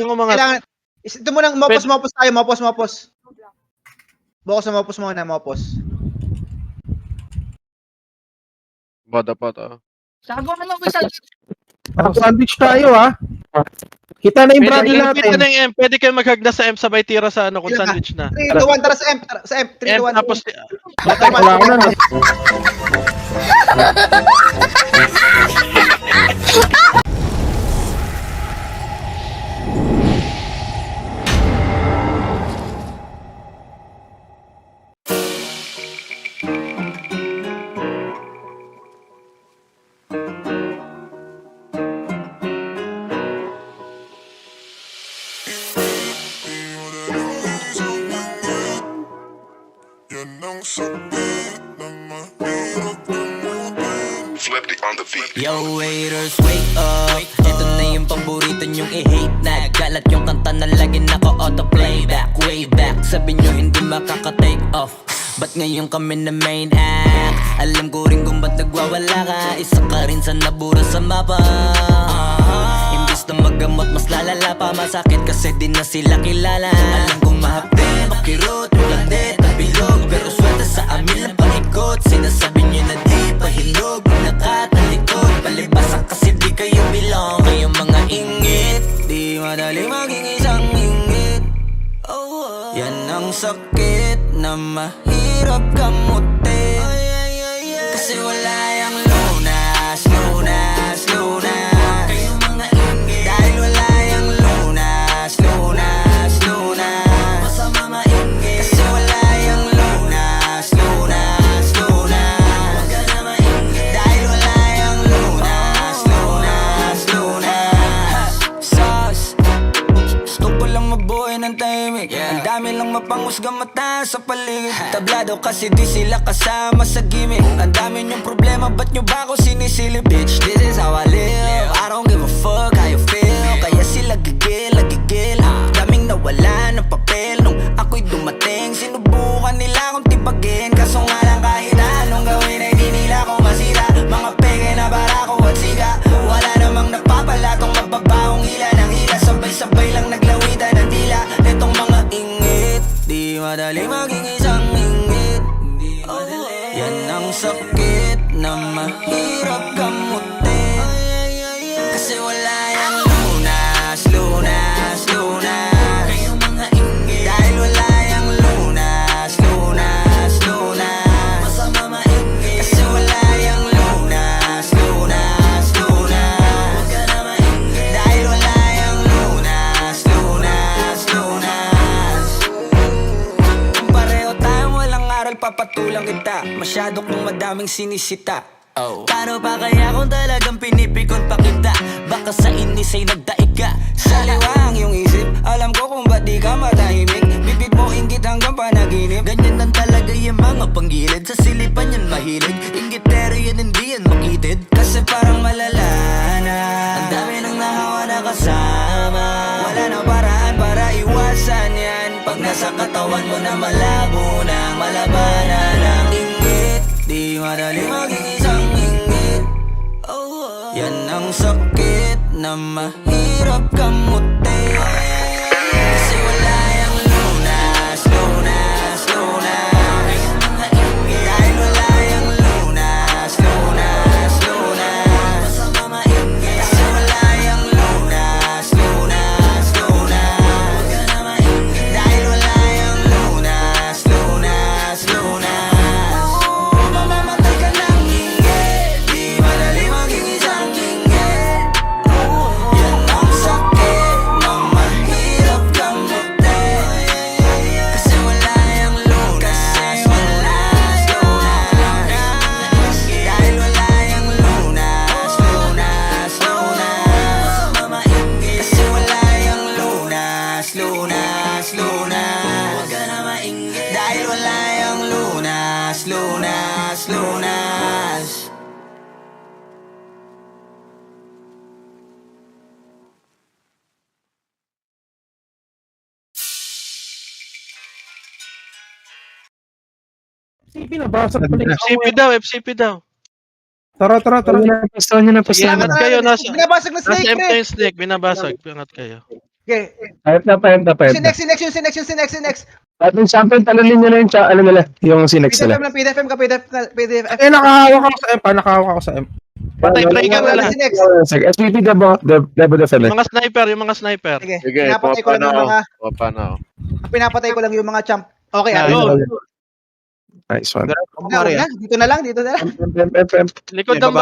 umangat. Kailangan, ito mo nang mopos tayo, mopos. Bukas na mopos muna, mopos. Bada pa to. Sago ka lang isa. Sandwich tayo ha. Kita na yung brother natin. Pwede kayo maghagda sa M sabay tira sa ano kung sandwich na. 3, 2, 1, tara sa M. 3, 2, 1. Tapos Wala ko na. Yo waiters, wake up. Ito na yung paborito nyong i-hate na. Galat yung kanta na lagi naka-auto-playback. Way back, sabi nyo hindi makaka-take off. Ba't ngayon kami na main act? Alam ko rin kung ba't nagwawala ka. Isa ka rin sa nabura sa mapa. Imbis na magamot, mas lalala pa. Masakit kasi di na sila kilala. Alam kong mahapin, makirot, walang det, nabilog. Pero swerte sa amin lang paikot. Sinasabi nyo na di pahilog. Nakatalikod, palibasan kasi di kayo belong. Kayong mga ingit, di madali maging isang ingit. Yan ang sakit na mahirap gamutin. Kasi wala yung lunas. Kayong mga ingit, dahil wala yung lunas. Masama maingit. Kasi wala yung lunas. Huwag ka na maingit, dahil wala yung lunas. Sus, gusto ko lang mabuhay ng tahimik. Ang dami lang mapanghusga mata sa paligid. Tablado kasi di sila kasama sa gimmick. Ang dami niyong problema, ba't nyo ba ako sinisilip? Bitch, this is how I live. I don't give a fuck how you feel. Kaya sila gigil. Daming nawala ng papel nung ako'y dumating. Sinubukan nila akong tipagin, kaso nga lang kahit anong gawin ay di nila ako masira. Mga peke na barako at siga. Wala namang napapala tong mababahong hila ng hila. Sabay-sabay lang naglawitan ng dila. Netong mga ingit, di madali maging isang ingit. Yan ang sakit na mahirap gamutin. Kasi wala yung lunas. Kayong mga ingit, dahil wala yung lunas. Masama maingit. Kasi wala yung lunas. Huwag ka na maingit, dahil wala yung lunas. Kung pareho tayong walang aral, papatulang kita. Masyado kong madaming sinisita. Paano pa kaya kung talagang pinipikon pa kita? Baka sa inis ay nagdaig ka. Sa liwang yung isip, alam ko kung ba't di ka matahimik. Bibig mo inggit hanggang panaginip. Ganyan lang talaga yung mga panggilid. Sa silipan yan mahilig. Inggitero yan, hindi yan makitid. Kasi parang malala na. Ang dami nang nahawa na kasama. Wala na paraan para iwasan yan. Pag nasa katawan mo na malabo na, malabanan ng inggit. Di madali maging isang ingit. Yan ang sakit na mahirap gamutin. Kasi wala yung lunas. Kayong mga ingit, dahil wala yung lunas. Masama maingit. Kasi wala yung lunas. Huwag ka na maingit, dahil wala yung lunas. Mamamatay ka ng ingit. Di madali maging isang ingit. Yan ang sakit na mahirap gamutin. Kasi wala yung lunas. Dahil wala yung lunas. Masama maingit. Kasi wala yung lunas. Huwag ka na maingit, dahil wala yung lunas. Pinabasag ko na. FCP daw. Tara. Napastahan niya. Sige, ingat kayo. Nasa Binabasag na M snake, na pre. yung snake, binabasag. Ingat kayo. Okay. Pahit na. Sinex. At yung sample, talulin nyo na yung, ano nila, yung sinex nila. PDFM ka, PDF. Eh, nakahawak ako sa M, nakahawak ako sa M. Patay breaker na lang. Sinex. SVP Debo Defender. Yung mga sniper, yung mga sniper. Sige, Sige, pinapatay ko lang yung mga, Papa na ako. pinapatay ko lang yung mga champ. Okay, Ah, ano? yun. Nice one. Dito na lang. M. Likod ng